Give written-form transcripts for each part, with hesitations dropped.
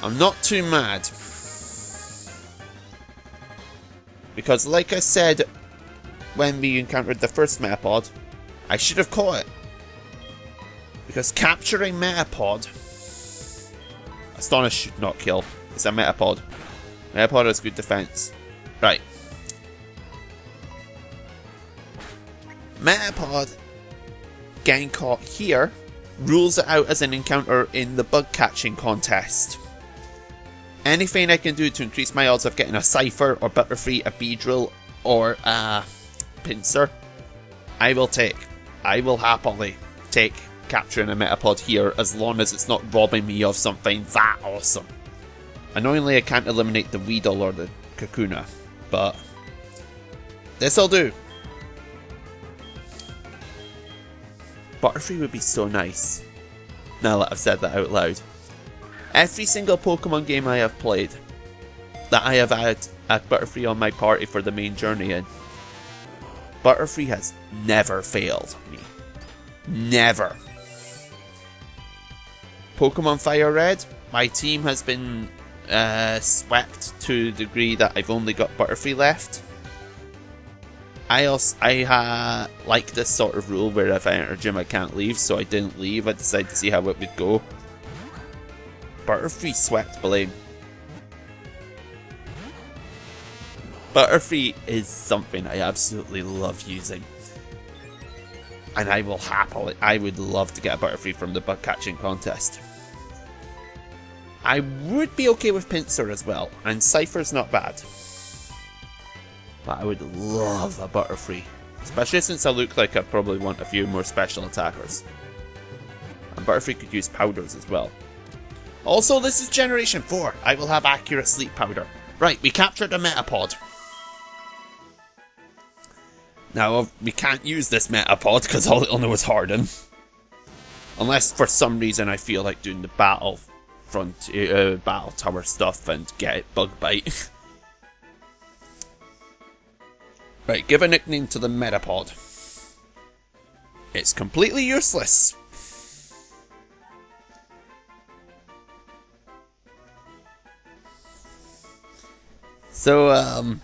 I'm not too mad. Because like I said when we encountered the first Metapod, I should have caught it. Because capturing Metapod... Astonish should not kill. It's a Metapod. Metapod has good defense. Right. Metapod getting caught here rules it out as an encounter in the bug catching contest. Anything I can do to increase my odds of getting a Cypher or Butterfree, a Beedrill, or a Pinsir, I will take. I will happily take capturing a Metapod here as long as it's not robbing me of something that awesome. Annoyingly, I can't eliminate the Weedle or the Kakuna, but this'll do. Butterfree would be so nice, now that I've said that out loud. Every single Pokemon game I have played, that I have had a Butterfree on my party for the main journey in, Butterfree has never failed me. Never. Pokemon Fire Red, my team has been swept to the degree that I've only got Butterfree left. I like this sort of rule where if I enter a gym I can't leave, so I didn't leave. I decided to see how it would go. Butterfree swept blame. Butterfree is something I absolutely love using. And I would love to get a Butterfree from the bug catching contest. I would be okay with Pinsir as well, and Cypher's not bad. But I would love a Butterfree, especially since I look like I probably want a few more special attackers. And Butterfree could use powders as well. Also, this is Generation 4. I will have accurate sleep powder. Right, we captured a Metapod. Now, we can't use this Metapod because all it'll know is Harden. Unless for some reason I feel like doing the battle tower stuff and get it Bug Bite. Right, give a nickname to the Metapod. It's completely useless. So,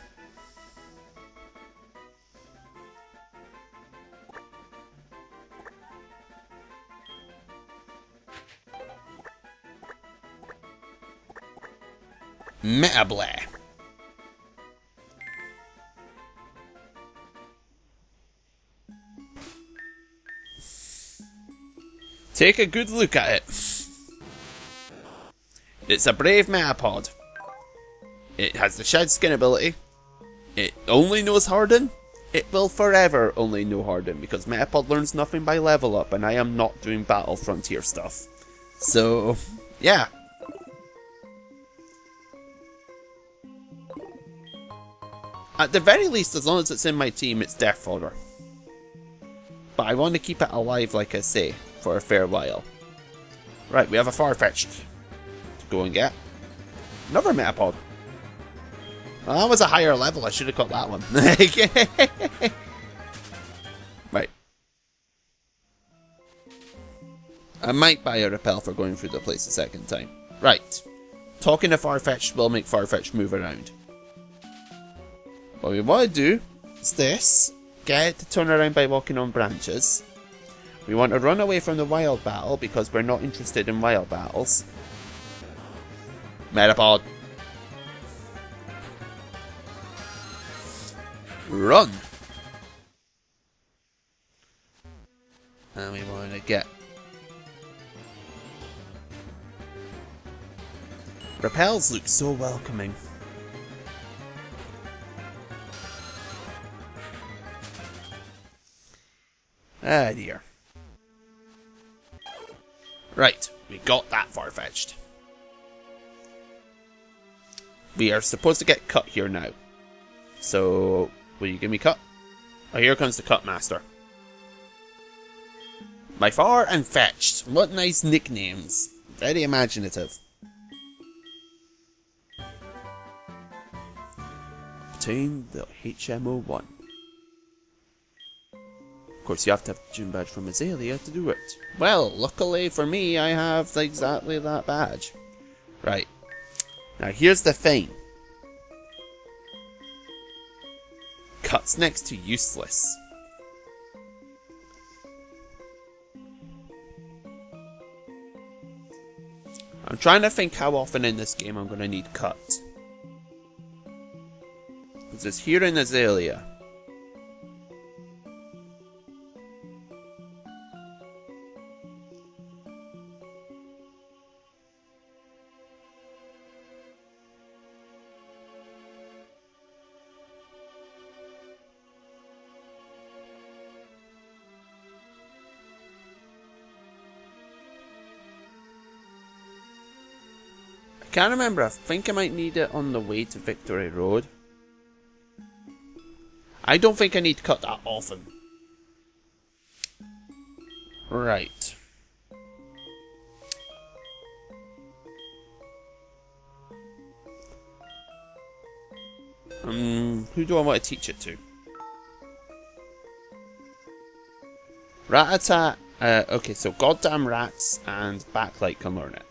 Metabla. Take a good look at it. It's a brave Metapod. It has the Shed Skin ability. It only knows Harden. It will forever only know Harden because Metapod learns nothing by level up, and I am not doing Battle Frontier stuff. So, yeah. At the very least, as long as it's in my team, it's death fodder. But I want to keep it alive, like I say, for a fair while. Right, we have a Farfetch'd to go and get. Another Metapod. Well, that was a higher level, I should have got that one. Right. I might buy a Repel for going through the place a second time. Right. Talking to Farfetch'd will make Farfetch'd move around. What we want to do is this. Get it to turn around by walking on branches. We want to run away from the wild battle because we're not interested in wild battles. Metapod. Run! And we want to get... Repels look so welcoming. Ah dear. Right, we got that Farfetch'd. We are supposed to get cut here now. So, will you give me cut? Oh, here comes the cut master. By far and fetched. What nice nicknames. Very imaginative. Obtain the HMO1. Of course, you have to have the gym badge from Azalea to do it. Well, luckily for me, I have exactly that badge. Right. Now here's the thing. Cut's next to useless. I'm trying to think how often in this game I'm going to need Cut. Because it's here in Azalea. I can't remember, I think I might need it on the way to Victory Road. I don't think I need Cut that often. Right. Who do I want to teach it to? Rattata. Okay, so Goddamn Rats and Backlight can learn it.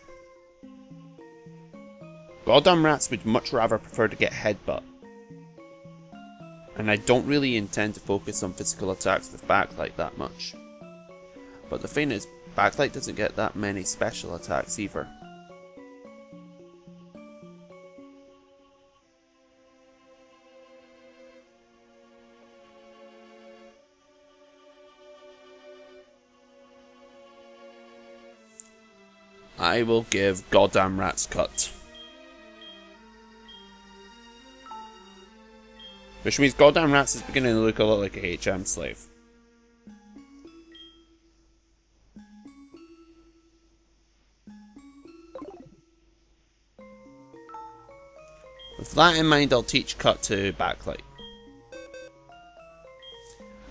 Goddamn Rats would much rather prefer to get Headbutt. And I don't really intend to focus on physical attacks with Backlight that much. But the thing is, Backlight doesn't get that many special attacks either. I will give Goddamn Rats Cut. Which means Goddamn Rats is beginning to look a lot like a HM slave. With that in mind, I'll teach Cut to Backlight.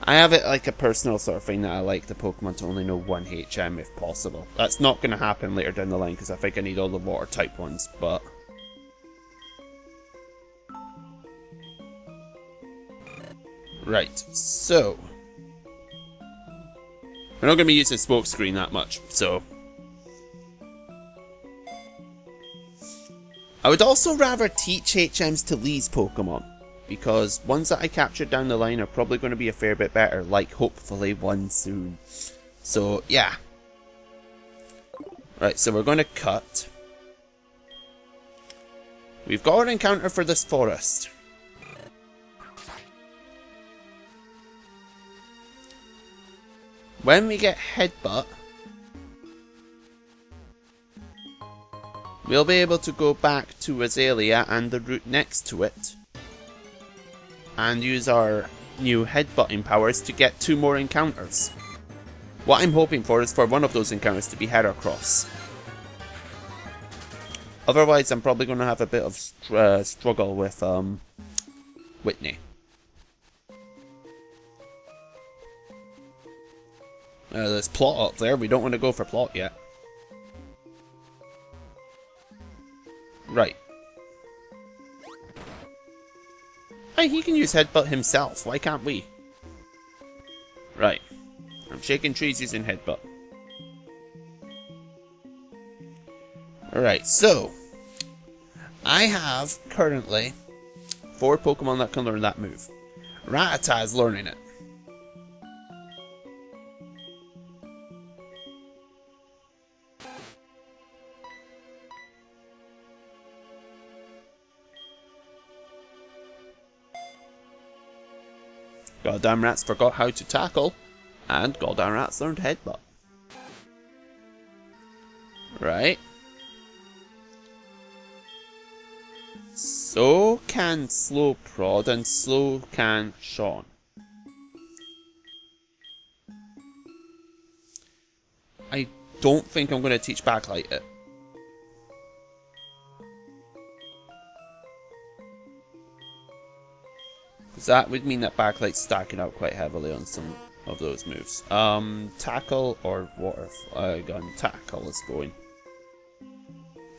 I have it like a personal sort of thing that I like the Pokemon to only know one HM if possible. That's not going to happen later down the line because I think I need all the water type ones, but... Right, so... We're not going to be using Smokescreen that much, so... I would also rather teach HMs to Lee's Pokemon, because ones that I captured down the line are probably going to be a fair bit better, like hopefully one soon. So, yeah. Right, so we're going to cut. We've got an encounter for this forest. When we get Headbutt, we'll be able to go back to Azalea and the route next to it and use our new headbutting powers to get 2 more encounters. What I'm hoping for is for one of those encounters to be Heracross. Otherwise, I'm probably going to have a bit of struggle with Whitney. There's Plot up there. We don't want to go for Plot yet. Right. Hey, he can use Headbutt himself. Why can't we? Right. I'm shaking trees using Headbutt. Alright, so... I have, currently, 4 Pokemon that can learn that move. Rattata is learning it. Goddamn Rats forgot how to tackle, and Goddamn Rats learned Headbutt. Right. So can Slow Prod, and so can Sean. I don't think I'm going to teach Backlight it. Because that would mean that Backlight's stacking out quite heavily on some of those moves. Tackle or Water Gun? Tackle is going.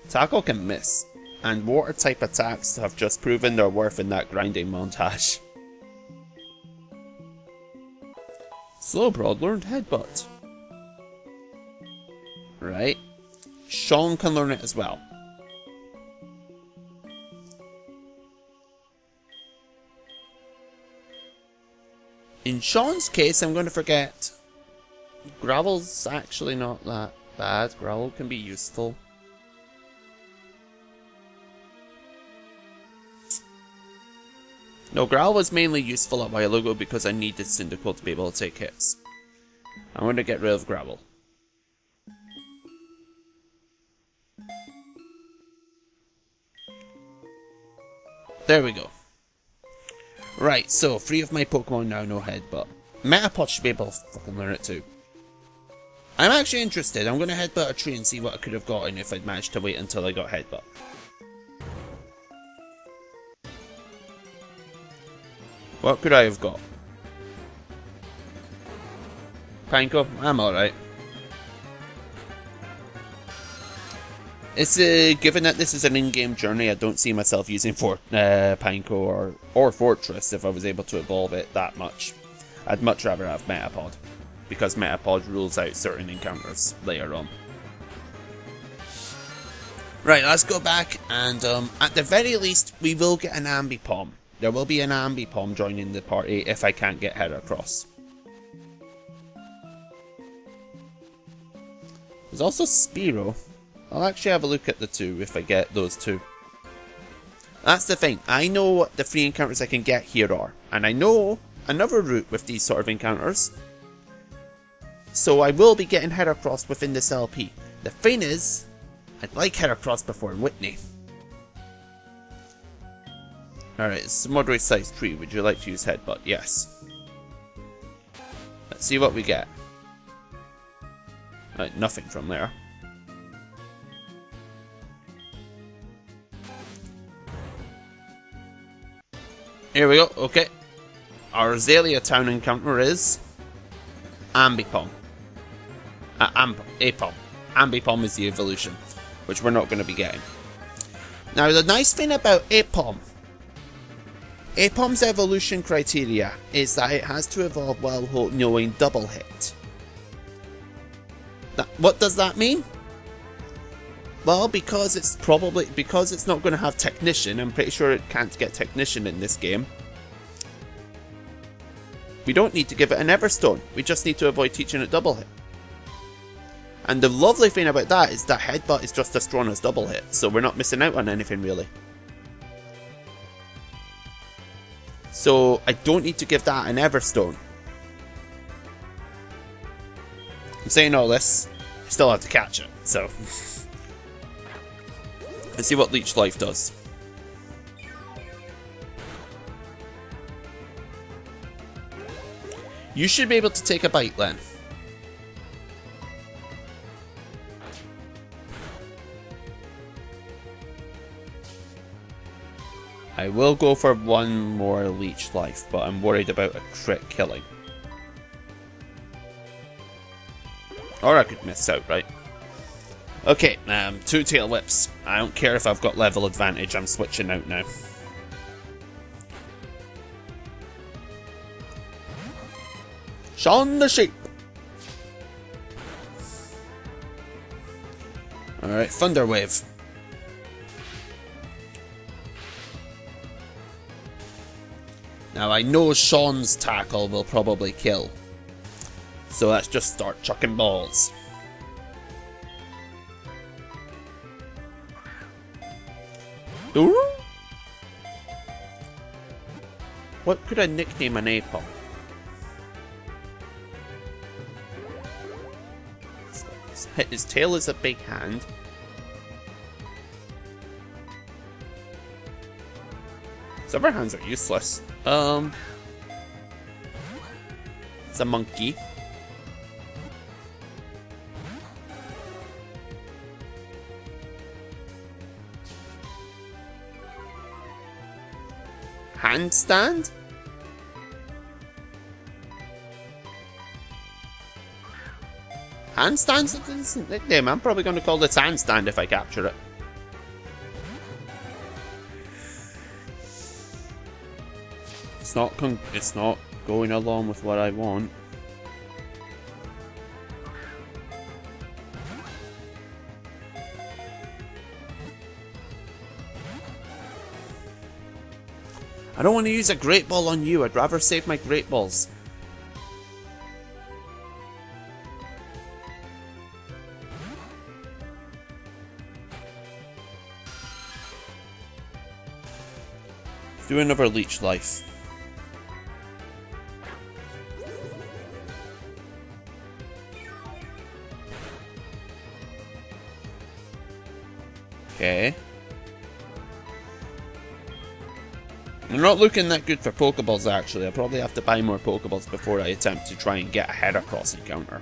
Tackle can miss. And water type attacks have just proven their worth in that grinding montage. Slowbro learned Headbutt. Right. Sean can learn it as well. In Sean's case, I'm going to forget. Gravel's actually not that bad. Gravel can be useful. No, Gravel was mainly useful a while ago because I needed Cyndaquil to be able to take hits. I'm going to get rid of Gravel. There we go. Right, so 3 of my Pokemon now know Headbutt. Metapod should be able to fucking learn it too. I'm actually interested. I'm going to Headbutt a tree and see what I could have gotten if I'd managed to wait until I got Headbutt. What could I have got? Pineco? I'm alright. It's given that this is an in-game journey, I don't see myself using Pineco or Fortress if I was able to evolve it that much. I'd much rather have Metapod, because Metapod rules out certain encounters later on. Right, let's go back and at the very least we will get an Ambipom. There will be an Ambipom joining the party if I can't get Heracross. There's also Spearow. I'll actually have a look at the 2 if I get those 2. That's the thing. I know what the 3 encounters I can get here are. And I know another route with these sort of encounters. So I will be getting Heracross within this LP. The thing is, I'd like Heracross before Whitney. Alright, it's a moderate sized tree. Would you like to use Headbutt? Yes. Let's see what we get. Right, nothing from there. Here we go, okay. Our Azalea Town encounter is Ambipom. Apom. Ambipom is the evolution, which we're not going to be getting. Now, the nice thing about Apom, Apom's evolution criteria is that it has to evolve while knowing double hit. What does that mean? Well, because it's not going to have Technician. I'm pretty sure it can't get Technician in this game. We don't need to give it an Everstone. We just need to avoid teaching it double hit. And the lovely thing about that is that Headbutt is just as strong as double hit, so we're not missing out on anything really. So I don't need to give that an Everstone. I'm saying all this, I still have to catch it, so... Let's see what Leech Life does. You should be able to take a bite then. I will go for one more Leech Life, but I'm worried about a crit killing. Or I could miss out, right? Okay, 2 Tail Whips. I don't care if I've got level advantage, I'm switching out now. Shaun the Sheep! Alright, Thunder Wave. Now I know Sean's tackle will probably kill. So let's just start chucking balls. What could I nickname an Apom? His tail is a big hand. His other hands are useless. It's a monkey. Handstand? Handstand's a decent nickname. I'm probably going to call this Handstand if I capture it. It's not going along with what I want. I don't want to use a Great Ball on you. I'd rather save my Great Balls. Do another leech life. Okay. They're not looking that good for Pokeballs, actually. I'll probably have to buy more Pokeballs before I attempt to try and get a Heracross encounter.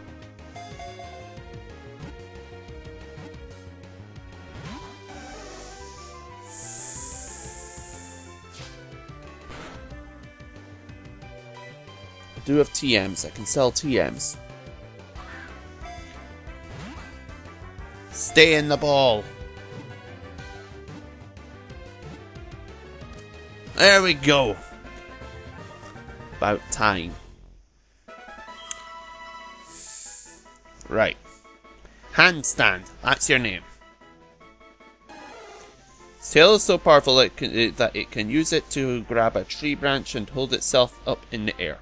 I do have TMs. I can sell TMs. Stay in the ball. There we go. About time. Right. Handstand. That's your name. Its tail is so powerful that it can use it to grab a tree branch and hold itself up in the air.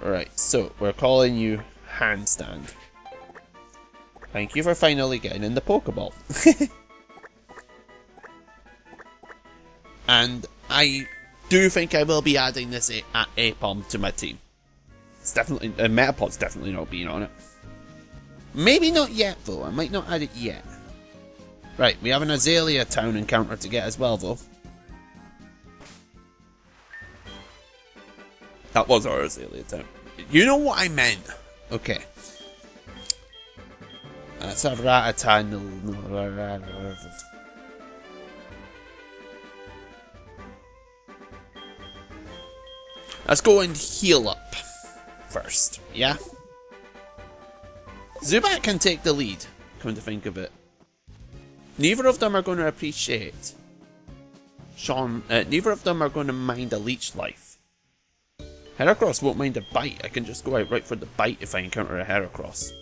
Right, so we're calling you Handstand. Thank you for finally getting in the Pokeball. And I do think I will be adding this Apom to my team. It's definitely, Metapod's definitely not being on it. Maybe not yet though, I might not add it yet. Right, we have an Azalea Town encounter to get as well though. That was our Azalea Town. You know what I meant. Okay. Let's have Rattata. Let's go and heal up first, yeah? Zubat can take the lead, come to think of it. Neither of them are going to appreciate. Neither of them are going to mind a leech life. Heracross won't mind a bite. I can just go out right for the bite if I encounter a Heracross.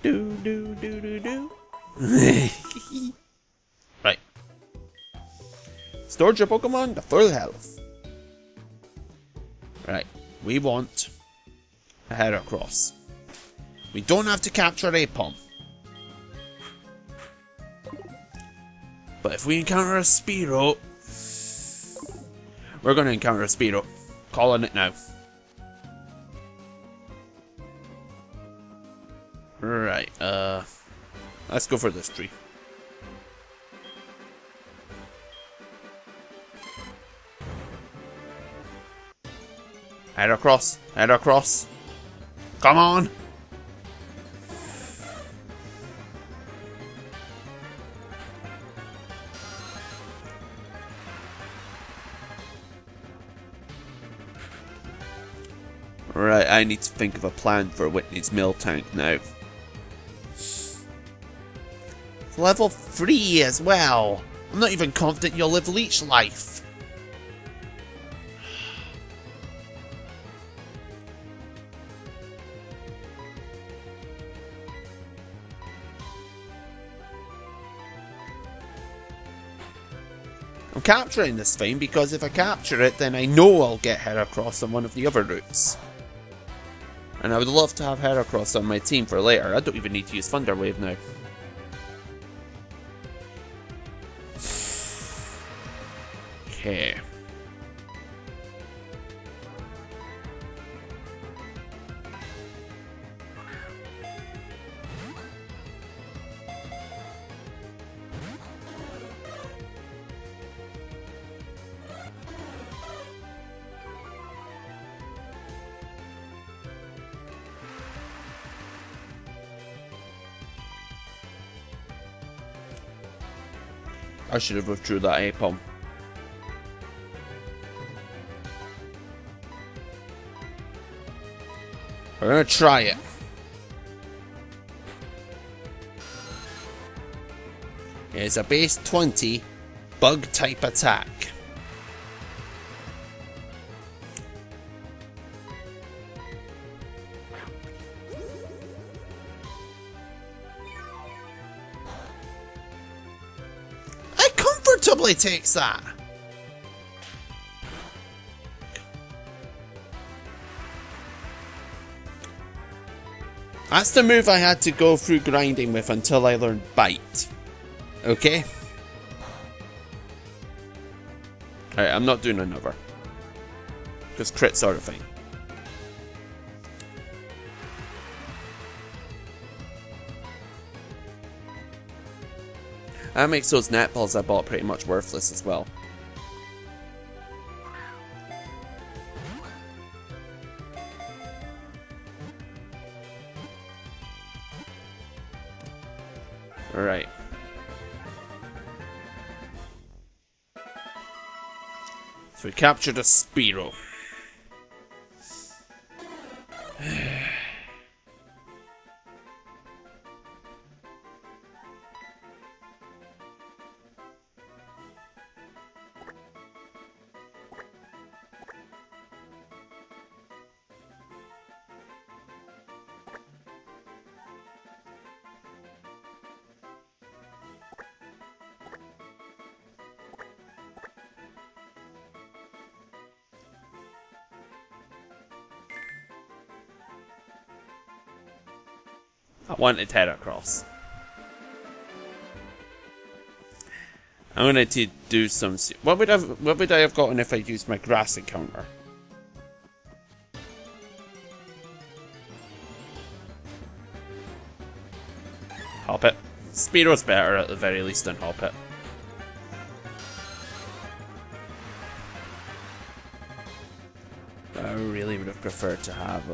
Do do do do do. Right. Stored your Pokemon to full health. Right. We want a Heracross. We don't have to capture Apom. But if we encounter a Spearow, we're going to encounter a Spearow. Calling it now. Right, let's go for this tree. Heracross, Heracross. Come on! Right, I need to think of a plan for Whitney's Miltank now. It's level 3 as well. I'm not even confident you'll live leech life. I'm capturing this thing because if I capture it, then I know I'll get Heracross on one of the other routes. And I would love to have Heracross on my team for later. I don't even need to use Thunder Wave now. Okay. I should have withdrew that Apom. We're gonna try it. It's a base 20 bug type attack. Comfortably takes that. That's the move I had to go through grinding with until I learned Bite. Okay? Alright, I'm not doing another. Because crits are a thing. That makes those netballs I bought pretty much worthless as well. Alright. So we captured a Spearow. I wanted Heracross. I'm going to do some... What would I have gotten if I used my grass encounter? Hoppet. Spearow's better at the very least than Hoppet. I really would have preferred to have